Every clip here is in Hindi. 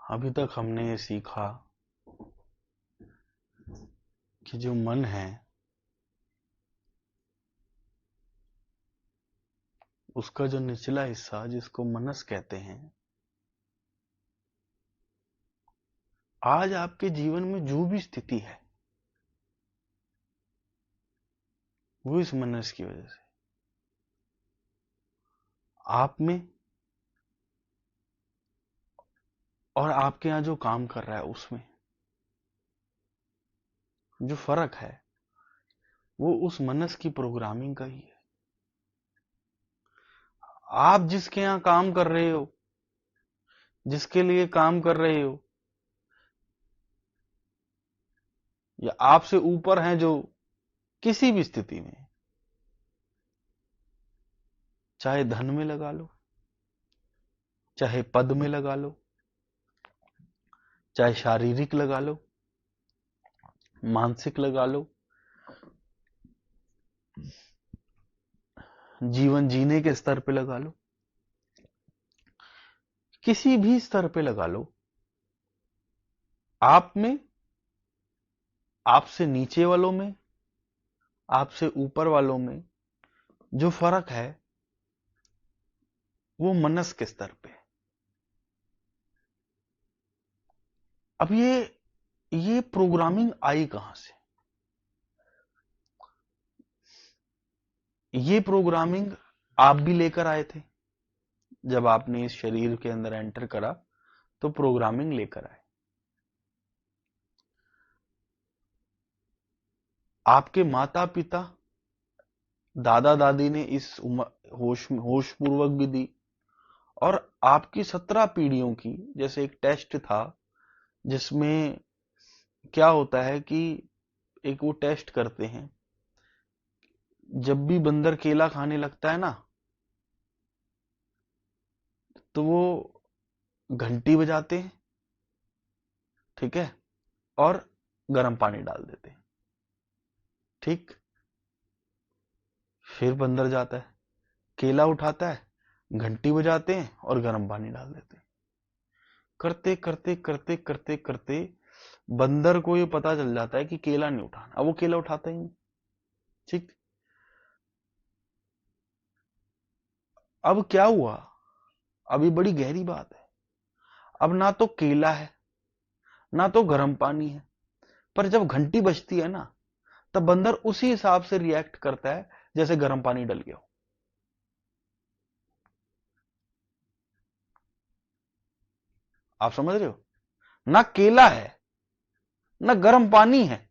अभी तक हमने ये सीखा कि जो मन है उसका जो निचला हिस्सा जिसको मनस कहते हैं, आज आपके जीवन में जो भी स्थिति है वो इस मनस की वजह से आप में और आपके यहां जो काम कर रहा है उसमें जो फर्क है वो उस मनस की प्रोग्रामिंग का ही है। आप जिसके यहां काम कर रहे हो, जिसके लिए काम कर रहे हो, या आपसे ऊपर हैं जो किसी भी स्थिति में, चाहे धन में लगा लो, चाहे पद में लगा लो, चाहे शारीरिक लगा लो, मानसिक लगा लो, जीवन जीने के स्तर पे लगा लो, किसी भी स्तर पे लगा लो, आप में, आपसे नीचे वालों में, आपसे ऊपर वालों में जो फर्क है वो मनस के स्तर पे। अब ये प्रोग्रामिंग आई कहां से? ये प्रोग्रामिंग आप भी लेकर आए थे। जब आपने इस शरीर के अंदर एंटर करा तो प्रोग्रामिंग लेकर आए। आपके माता पिता, दादा दादी ने इस होश पूर्वक भी दी, और आपकी 17 पीढ़ियों की, जैसे एक टेस्ट था जिसमें क्या होता है कि एक वो टेस्ट करते हैं, जब भी बंदर केला खाने लगता है ना तो वो घंटी बजाते हैं, ठीक है, और गर्म पानी डाल देते हैं। ठीक, फिर बंदर जाता है, केला उठाता है, घंटी बजाते हैं और गर्म पानी डाल देते हैं। करते करते करते करते करते बंदर को ये पता चल जाता है कि केला नहीं उठाना, अब वो केला उठाता ही नहीं। ठीक, अब क्या हुआ? अभी बड़ी गहरी बात है। अब ना तो केला है, ना तो गर्म पानी है, पर जब घंटी बजती है ना तब बंदर उसी हिसाब से रिएक्ट करता है जैसे गर्म पानी डल गया हो। आप समझ रहे हो? ना केला है, ना गर्म पानी है।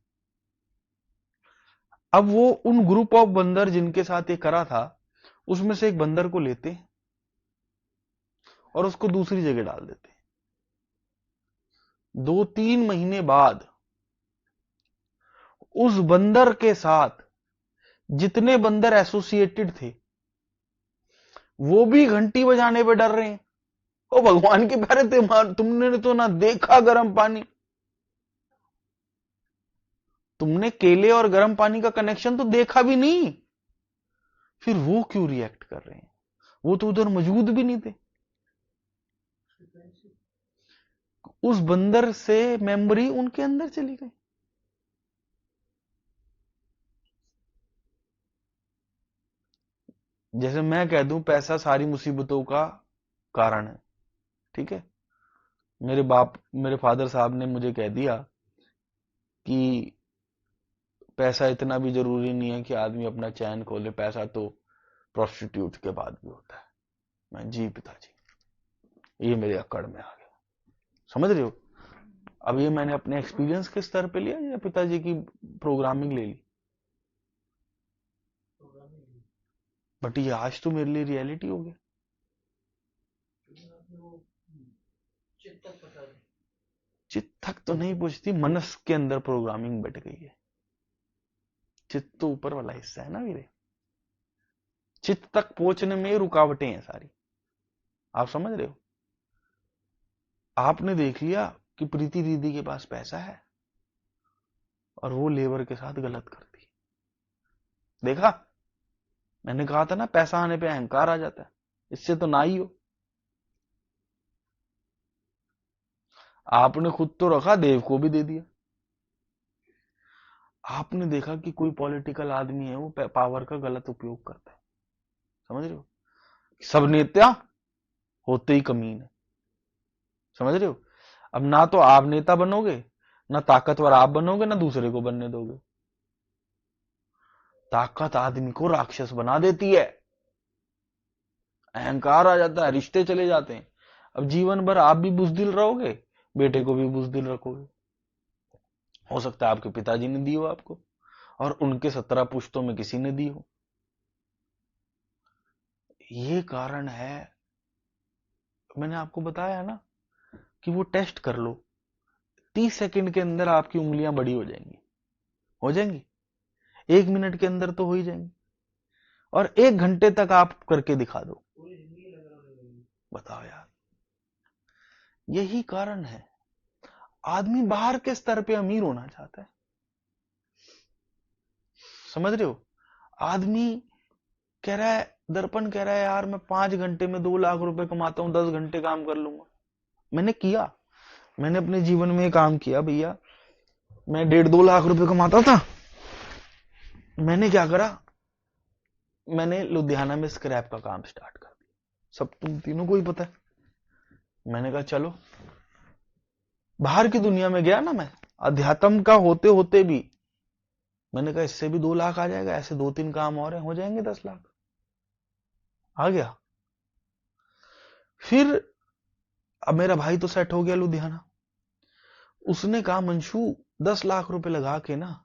अब वो उन ग्रुप ऑफ बंदर जिनके साथ ये करा था उसमें से एक बंदर को लेते हैं और उसको दूसरी जगह डाल देते हैं। 2-3 महीने बाद उस बंदर के साथ जितने बंदर एसोसिएटेड थे वो भी घंटी बजाने पे डर रहे हैं। ओ भगवान के प्यारे, तुमने तो ना देखा गर्म पानी, तुमने केले और गर्म पानी का कनेक्शन तो देखा भी नहीं, फिर वो क्यों रिएक्ट कर रहे हैं? वो तो उधर मौजूद भी नहीं थे। उस बंदर से मेमोरी उनके अंदर चली गई। जैसे मैं कह दूं पैसा सारी मुसीबतों का कारण है, ठीक है, मेरे फादर साहब ने मुझे कह दिया कि पैसा इतना भी जरूरी नहीं है कि आदमी अपना चैन खोले, पैसा तो प्रोस्टिट्यूट के बाद भी होता है। मैं जी पिताजी, ये मेरे अकड़ में आ गया। समझ रहे हो? अब ये मैंने अपने एक्सपीरियंस के स्तर पे लिया या पिताजी की प्रोग्रामिंग ले ली? बट ये आज तो मेरे लिए रियलिटी हो गया। चित्त तक तो नहीं पहुंचती, मनस के अंदर प्रोग्रामिंग बैठ गई है। चित्त तो ऊपर वाला हिस्सा है ना वीरे। चित्त तक पहुंचने में रुकावटें हैं सारी। आप समझ रहे हो? आपने देख लिया कि प्रीति दीदी के पास पैसा है और वो लेबर के साथ गलत करती। देखा, मैंने कहा था ना पैसा आने पे अहंकार आ जाता है, इससे तो ना ही हो। आपने खुद तो रखा, देव को भी दे दिया। आपने देखा कि कोई पॉलिटिकल आदमी है, वो पावर का गलत उपयोग करता है, समझ रहे हो? सब नेता होते ही कमीन है, समझ रहे हो? अब ना तो आप नेता बनोगे, ना ताकतवर आप बनोगे, ना दूसरे को बनने दोगे। ताकत आदमी को राक्षस बना देती है, अहंकार आ जाता है, रिश्ते चले जाते हैं। अब जीवन भर आप भी बुजदिल रहोगे, बेटे को भी बुजदिल रखोगे। हो सकता है आपके पिताजी ने दी हो आपको, और उनके 17 पुश्तों में किसी ने दी हो। ये कारण है, मैंने आपको बताया ना कि वो टेस्ट कर लो, 30 सेकंड के अंदर आपकी उंगलियां बड़ी हो जाएंगी, हो जाएंगी, 1 मिनट के अंदर तो हो ही जाएंगी, और 1 घंटे तक आप करके दिखा दो। बताओ यार, यही कारण है आदमी बाहर के स्तर पे अमीर होना चाहता है, समझ रहे हो? आदमी कह रहा है, दर्पण कह रहा है यार मैं 5 घंटे में 2 लाख रुपए कमाता हूं, 10 घंटे काम कर लूंगा। मैंने किया, मैंने अपने जीवन में काम किया भैया। मैं 1.5-2 लाख रुपए कमाता था। मैंने क्या करा, मैंने लुधियाना में स्क्रैप का काम स्टार्ट कर दिया, सब तुम तीनों को ही पता है। मैंने कहा चलो, बाहर की दुनिया में गया ना मैं, अध्यात्म का होते होते भी मैंने कहा इससे भी 2 लाख आ जाएगा, ऐसे 2-3 काम और हैं, हो जाएंगे 10 लाख। आ गया। फिर अब मेरा भाई तो सेट हो गया लुधियाना, उसने कहा मंशू 10 लाख रुपए लगा के ना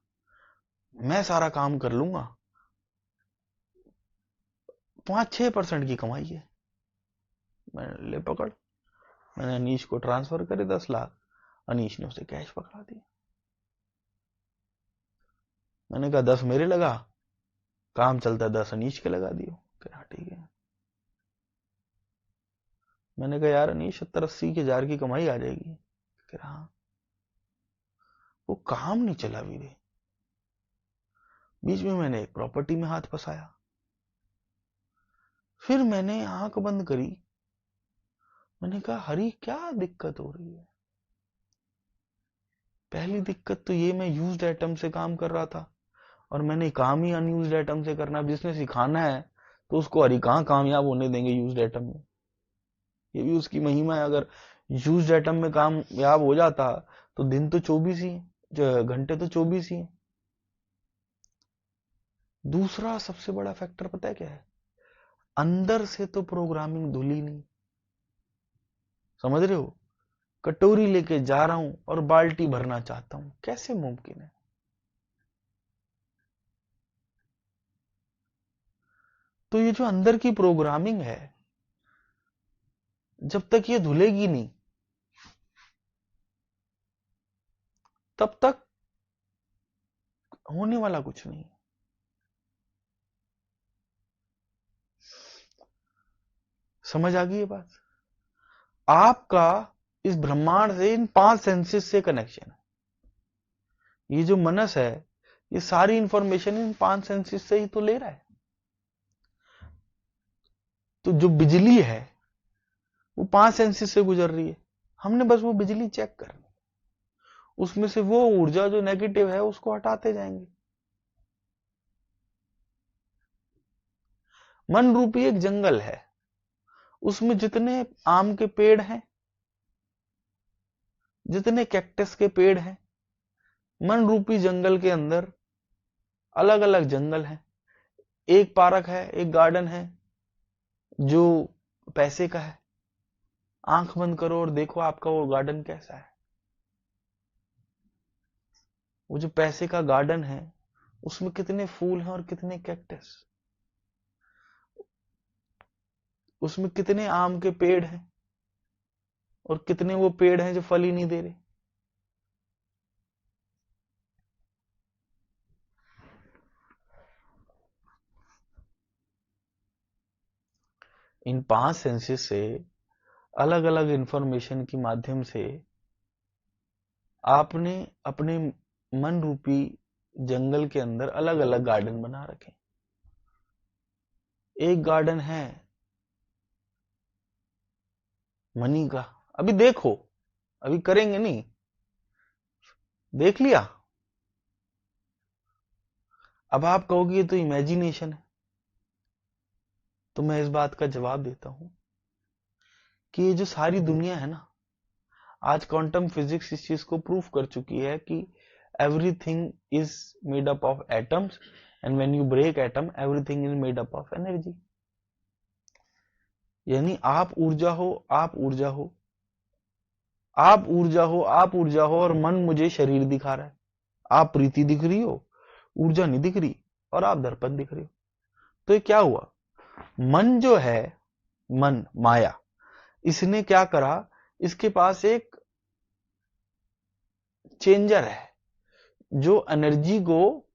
मैं सारा काम कर लूंगा, 5-6% की कमाई है। मैंने ले पकड़, मैंने अनीश को ट्रांसफर करे 10 लाख, अनीश ने उसे कैश पकड़ा दिया। मैंने कहा 10 मेरे लगा, काम चलता 10 अनीश के लगा दियो। कहा ठीक है। मैंने कहा यार अनीश 70-80 हजार की कमाई आ जाएगी। कह रहा हाँ। वो काम नहीं चला वीरे, बीच में मैंने एक प्रॉपर्टी में हाथ फंसाया। फिर मैंने आंख बंद करी, मैंने कहा हरी क्या दिक्कत हो रही है? पहली दिक्कत तो ये, मैं यूज्ड आइटम से काम कर रहा था, और मैंने काम ही अनयूज्ड आइटम से करना। जिसने सिखाना है तो उसको हरी कहां कामयाब होने देंगे यूज्ड आइटम में? ये भी उसकी महिमा है। अगर यूज्ड आइटम में कामयाब हो जाता तो दिन तो 24 ही है, घंटे तो 24 ही है। दूसरा सबसे बड़ा फैक्टर पता है क्या है? अंदर से तो प्रोग्रामिंग धुली नहीं, समझ रहे हो? कटोरी लेके जा रहा हूं और बाल्टी भरना चाहता हूं, कैसे मुमकिन है? तो ये जो अंदर की प्रोग्रामिंग है, जब तक ये धुलेगी नहीं तब तक होने वाला कुछ नहीं। समझ आ गई ये बात? आपका इस ब्रह्मांड से, इन 5 सेंसेस से कनेक्शन है। ये जो मनस है, ये सारी इंफॉर्मेशन इन 5 सेंसेस से ही तो ले रहा है। तो जो बिजली है वो 5 सेंसेस से गुजर रही है, हमने बस वो बिजली चेक करनी, उसमें से वो ऊर्जा जो नेगेटिव है उसको हटाते जाएंगे। मन रूपी एक जंगल है, उसमें जितने आम के पेड़ हैं, जितने कैक्टस के पेड़ हैं, मन रूपी जंगल के अंदर अलग अलग जंगल हैं। एक पार्क है, एक गार्डन है जो पैसे का है। आंख बंद करो और देखो आपका वो गार्डन कैसा है। वो जो पैसे का गार्डन है उसमें कितने फूल हैं और कितने कैक्टस, उसमें कितने आम के पेड़ हैं और कितने वो पेड़ हैं जो फल ही नहीं दे रहे। इन 5 सेंसेस से अलग अलग इंफॉर्मेशन के माध्यम से आपने अपने मन रूपी जंगल के अंदर अलग अलग गार्डन बना रखे। एक गार्डन है मनी का। अभी देखो, अभी करेंगे नहीं, देख लिया। अब आप कहोगे ये तो इमेजिनेशन है, तो मैं इस बात का जवाब देता हूं कि ये जो सारी दुनिया है ना, आज क्वांटम फिजिक्स इस चीज को प्रूफ कर चुकी है कि everything is made up of atoms, and when you break atom everything is made up of energy. यानी आप ऊर्जा हो, आप ऊर्जा हो, आप ऊर्जा हो, आप ऊर्जा हो, और मन मुझे शरीर दिखा रहा है। आप प्रीति दिख रही हो, ऊर्जा नहीं दिख रही, और आप दर्पण दिख रहे हो। तो ये क्या हुआ, मन जो है, मन माया, इसने क्या करा, इसके पास एक चेंजर है जो एनर्जी को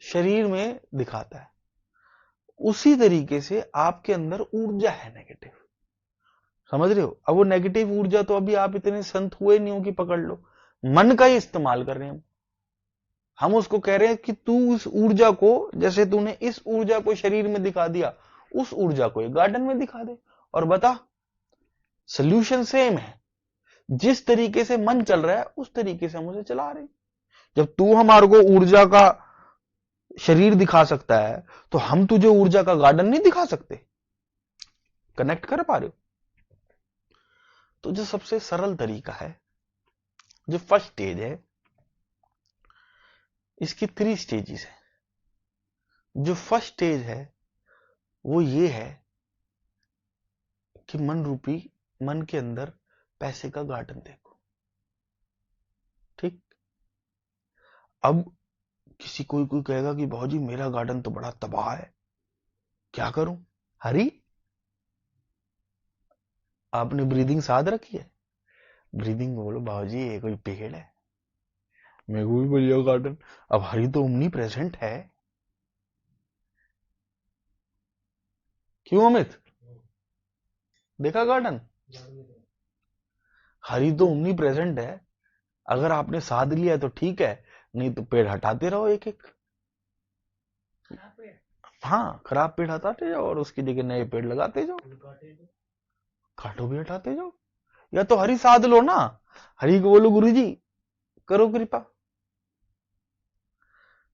शरीर में दिखाता है। उसी तरीके से आपके अंदर ऊर्जा है नेगेटिव, समझ रहे हो। अब वो नेगेटिव ऊर्जा तो अभी आप इतने संत हुए नहीं हो कि पकड़ लो, मन का ही इस्तेमाल कर रहे हैं हम उसको कह रहे हैं कि तू उस ऊर्जा को, जैसे तूने इस ऊर्जा को शरीर में दिखा दिया, उस ऊर्जा को एक गार्डन में दिखा दे, और बता सोल्यूशन सेम है। जिस तरीके से मन चल रहा है उस तरीके से हम उसे चला रहे हैं। जब तू हमारे को ऊर्जा का शरीर दिखा सकता है, तो हम तुझे ऊर्जा का गार्डन नहीं दिखा सकते। कनेक्ट कर पा रहे हो। तो जो सबसे सरल तरीका है, जो फर्स्ट स्टेज है, इसकी 3 स्टेजेस है। जो फर्स्ट स्टेज है वो ये है कि मन रूपी, मन के अंदर पैसे का गार्डन देखो। ठीक। अब किसी कोई कहेगा कि भाजी मेरा गार्डन तो बड़ा तबाह है, क्या करूं। हरी, आपने ब्रीदिंग साध रखी है, ब्रीदिंग बोलो भाजी ये कोई पेड़ है, मेरे को भी बढ़िया गार्डन। अब हरी तो ओमनी प्रेजेंट है। क्यों अमित, देखा गार्डन, हरी तो ओमनी प्रेजेंट है। अगर आपने साध लिया तो ठीक है, नहीं तो पेड़ हटाते रहो एक एक। हाँ, खराब पेड़ हटाते जाओ और उसकी जगह नए पेड़ लगाते जाओ, काटो भी हटाते जाओ। या तो हरी साध लो ना, हरी को बोलो गुरुजी करो कृपा।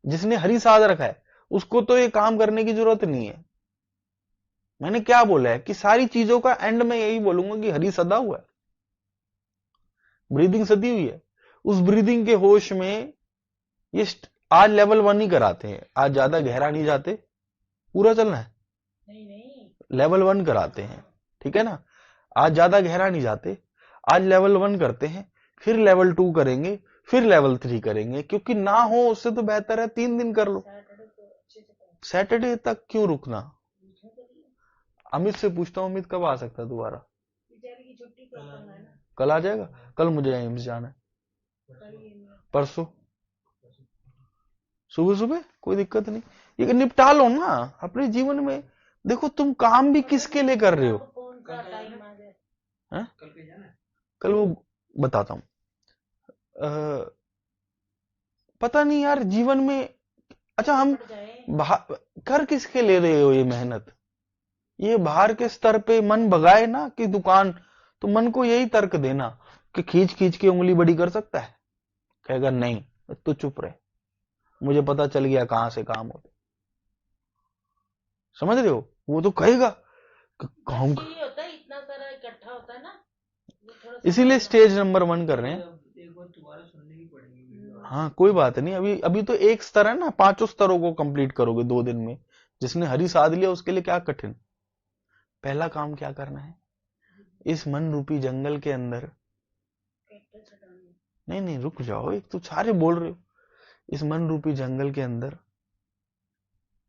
जिसने हरी साध रखा है उसको तो ये काम करने की जरूरत नहीं है। मैंने क्या बोला है कि सारी चीजों का एंड में यही बोलूंगा कि हरी सदा हुआ है, ब्रीदिंग सदी हुई है। उस ब्रीदिंग के होश में ये आज लेवल 1 ही कराते हैं, आज ज्यादा गहरा नहीं जाते, पूरा चलना है, लेवल 1 कराते हैं, ठीक है ना। आज ज्यादा गहरा नहीं जाते, आज लेवल 1 करते हैं, फिर लेवल 2 करेंगे, फिर लेवल 3 करेंगे, क्योंकि ना हो उससे तो बेहतर है 3 दिन कर लो। सैटरडे तक क्यों रुकना। अमित से पूछता हूँ, अमित कब आ सकता है दोबारा। कल आ जाएगा, कल मुझे एम्स जाना है, परसों सुबह सुबह, कोई दिक्कत नहीं। ये निपटा लो ना अपने जीवन में। देखो तुम काम भी किसके लिए कर रहे हो, कल वो बताता हूं। पता नहीं यार जीवन में, अच्छा हम कर किसके ले रहे हो ये मेहनत। ये बाहर के स्तर पे मन भगाए ना कि दुकान, तो मन को यही तर्क देना कि खींच खींच के उंगली बड़ी कर सकता है, कहेगा नहीं तो चुप रहे, मुझे पता चल गया कहां से काम होता। समझ रहे हो, वो तो कहेगा काम होता है, इतना सारा इकट्ठा होता है ना, इसीलिए स्टेज नंबर 1 कर रहे हैं। हाँ कोई बात नहीं, अभी अभी तो एक स्तर है ना, 5 स्तरों को कंप्लीट करोगे 2 दिन में। जिसने हरी साध लिया उसके लिए क्या कठिन। पहला काम क्या करना है, इस मन रूपी जंगल के अंदर, नहीं नहीं रुक जाओ, एक तो सारे बोल रहे हो। इस मन रूपी जंगल के अंदर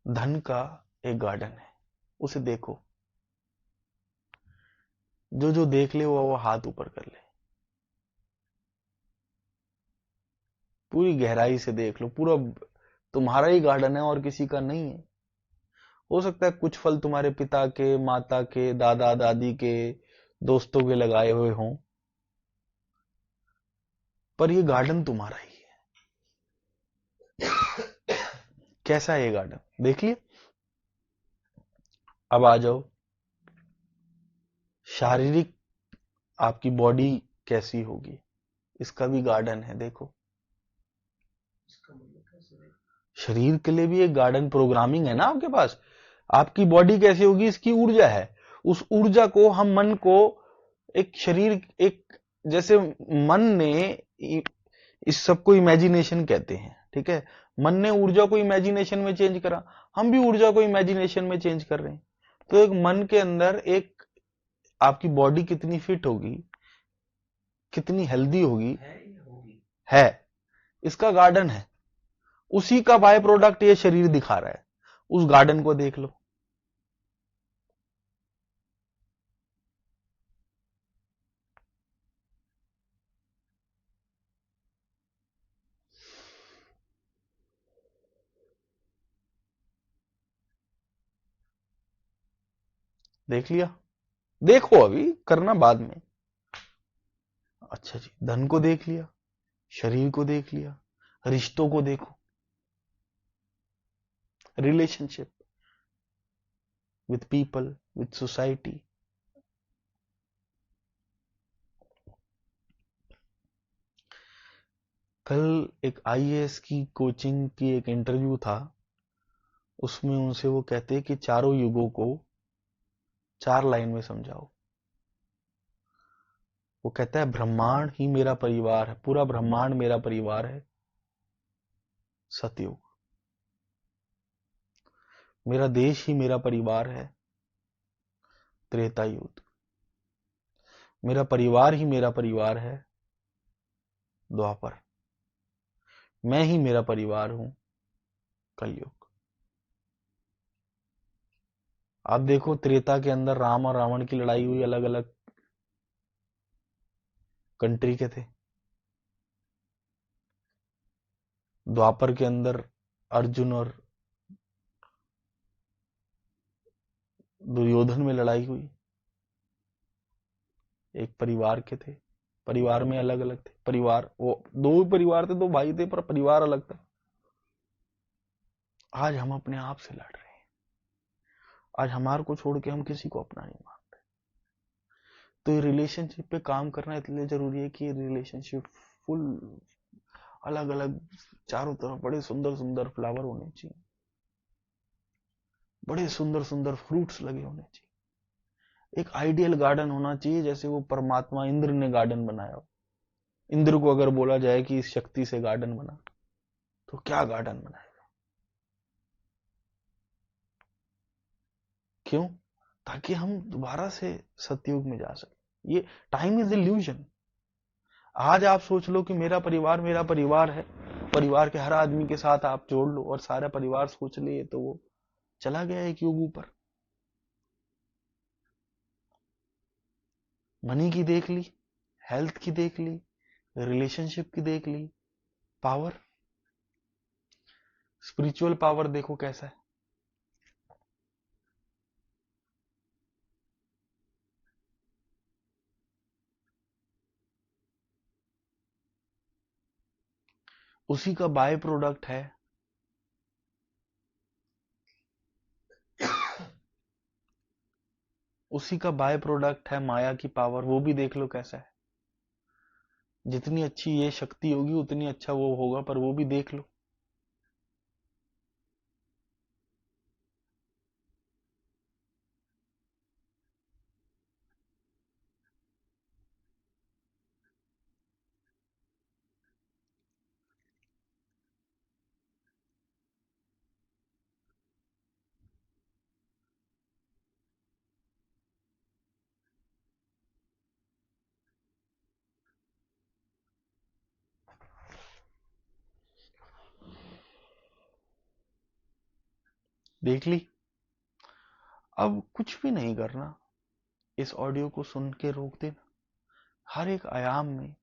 धन का एक गार्डन है, उसे देखो। जो जो देख ले वो हाथ ऊपर कर ले, पूरी गहराई से देख लो, पूरा तुम्हारा ही गार्डन है और किसी का नहीं है। हो सकता है कुछ फल तुम्हारे पिता के, माता के, दादा दादी के, दोस्तों के लगाए हुए हों, पर ये गार्डन तुम्हारा ही है। कैसा है ये गार्डन, देख लिया। अब आ जाओ शारीरिक आपकी बॉडी कैसी होगी, इसका भी गार्डन है। देखो, शरीर के लिए भी एक गार्डन प्रोग्रामिंग है ना आपके पास। आपकी बॉडी कैसी होगी, इसकी ऊर्जा है। उस ऊर्जा को हम मन को एक शरीर, एक जैसे मन ने इस सब को इमेजिनेशन कहते हैं, ठीक है। मन ने ऊर्जा को इमेजिनेशन में चेंज करा, हम भी ऊर्जा को इमेजिनेशन में चेंज कर रहे हैं। तो एक मन के अंदर एक आपकी बॉडी कितनी फिट होगी, कितनी हेल्दी होगी, है, इसका गार्डन है। उसी का बाय प्रोडक्ट ये शरीर दिखा रहा है। उस गार्डन को देख लो। देख लिया, देखो, अभी करना बाद में। अच्छा जी, धन को देख लिया, शरीर को देख लिया, रिश्तों को देखो, relationship with people, with society. कल एक आईएएस की कोचिंग की एक इंटरव्यू था, उसमें उनसे वो कहते हैं कि चारों युगों को 4 लाइन में समझाओ। वो कहता है ब्रह्मांड ही मेरा परिवार है, पूरा ब्रह्मांड मेरा परिवार है, सतयुग। मेरा देश ही मेरा परिवार है, त्रेता युग। मेरा परिवार ही मेरा परिवार है, द्वापर। मैं ही मेरा परिवार हूं, कलयुग। आप देखो, त्रेता के अंदर राम और रावण की लड़ाई हुई, अलग अलग कंट्री के थे। द्वापर के अंदर अर्जुन और दुर्योधन में लड़ाई हुई, एक परिवार के थे। परिवार में अलग अलग थे, परिवार वो दो परिवार थे, दो भाई थे, पर परिवार अलग था। आज हम अपने आप से लड़ रहे हैं। आज हमारे को छोड़ के हम किसी को अपना नहीं मानते। तो ये रिलेशनशिप पे काम करना इसलिए जरूरी है कि ये रिलेशनशिप फुल अलग अलग, चारों तरफ बड़े सुंदर सुंदर फ्लावर होने चाहिए, बड़े सुंदर सुंदर फ्रूट्स लगे होने चाहिए। एक आइडियल गार्डन होना चाहिए, जैसे वो परमात्मा इंद्र ने गार्डन बनाया हो। इंद्र को अगर बोला जाए कि इस शक्ति से गार्डन बना, तो क्या गार्डन बनाएगा? क्यों? ताकि हम दोबारा से सतयुग में जा सके। ये टाइम इज इल्यूजन। आज आप सोच लो कि मेरा परिवार है, परिवार के हर आदमी के साथ आप जोड़ लो और सारा परिवार सोच लिए, तो वो चला गया एक युग ऊपर। मनी की देख ली, हेल्थ की देख ली, रिलेशनशिप की देख ली, पावर, स्पिरिचुअल पावर देखो कैसा है। उसी का बाय प्रोडक्ट है, उसी का बाय प्रोडक्ट है माया की पावर। वो भी देख लो कैसा है। जितनी अच्छी ये शक्ति होगी उतनी अच्छा वो होगा, पर वो भी देख लो। देख ली। अब कुछ भी नहीं करना, इस ऑडियो को सुन के रोक देना। हर एक आयाम में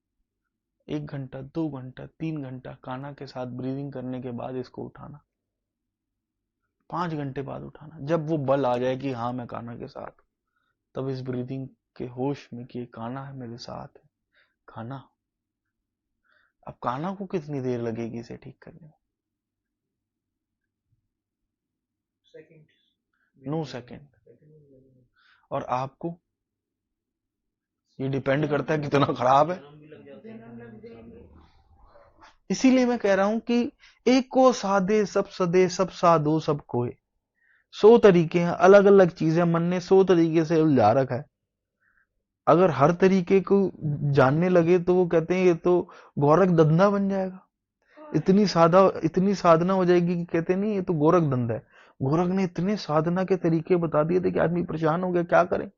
1 घंटा, 2 घंटा, 3 घंटा काना के साथ ब्रीदिंग करने के बाद इसको उठाना। 5 घंटे बाद उठाना, जब वो बल आ जाए कि हाँ मैं काना के साथ, तब इस ब्रीदिंग के होश में कि काना है मेरे साथ है। खाना, अब काना को कितनी देर लगेगी इसे ठीक करने में? 9 सेकेंड। और आपको ये डिपेंड करता है कितना खराब है। जन्म लग जाएंगे। इसीलिए मैं कह रहा हूं कि एक को साधे सब सदे, सब साधो सब कोय। 100 तरीके हैं, अलग अलग चीजें मन ने 100 तरीके से उलझा रखा है। अगर हर तरीके को जानने लगे तो वो कहते हैं ये तो गोरख धंधा बन जाएगा। इतनी साधना हो जाएगी कि कहते नहीं ये तो गोरख धंधा है। गोरख ने इतने साधना के तरीके बता दिए थे कि आदमी परेशान हो गया, क्या करें।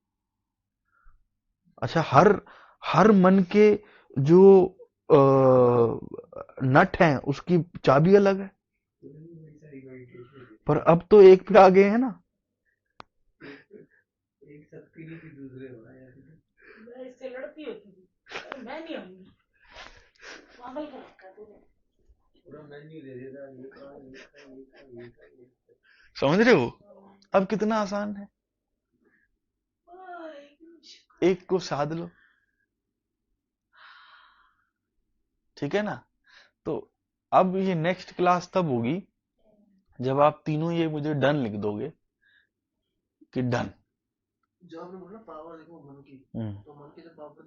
अच्छा, हर हर मन के जो नट है उसकी चाबी अलग है। पर अब तो एक पे आ गए हैं ना। एक शक्ति नहीं थी, दूसरे हो रहा है। मैं इससे लड़ती होती थी, पर मैं नहीं आऊंगी, पागल कर रखा तूने। पूरा मेन्यू दे देता, ये खा ये खा ये खा ये खा ये खा। समझ रहे हो अब कितना आसान है। एक को साध लो, ठीक है ना। तो अब ये नेक्स्ट क्लास तब होगी जब आप तीनों ये मुझे डन लिख दोगे कि डन। जो आपने बोला पावर देखो मन की, तो मन की जो पावर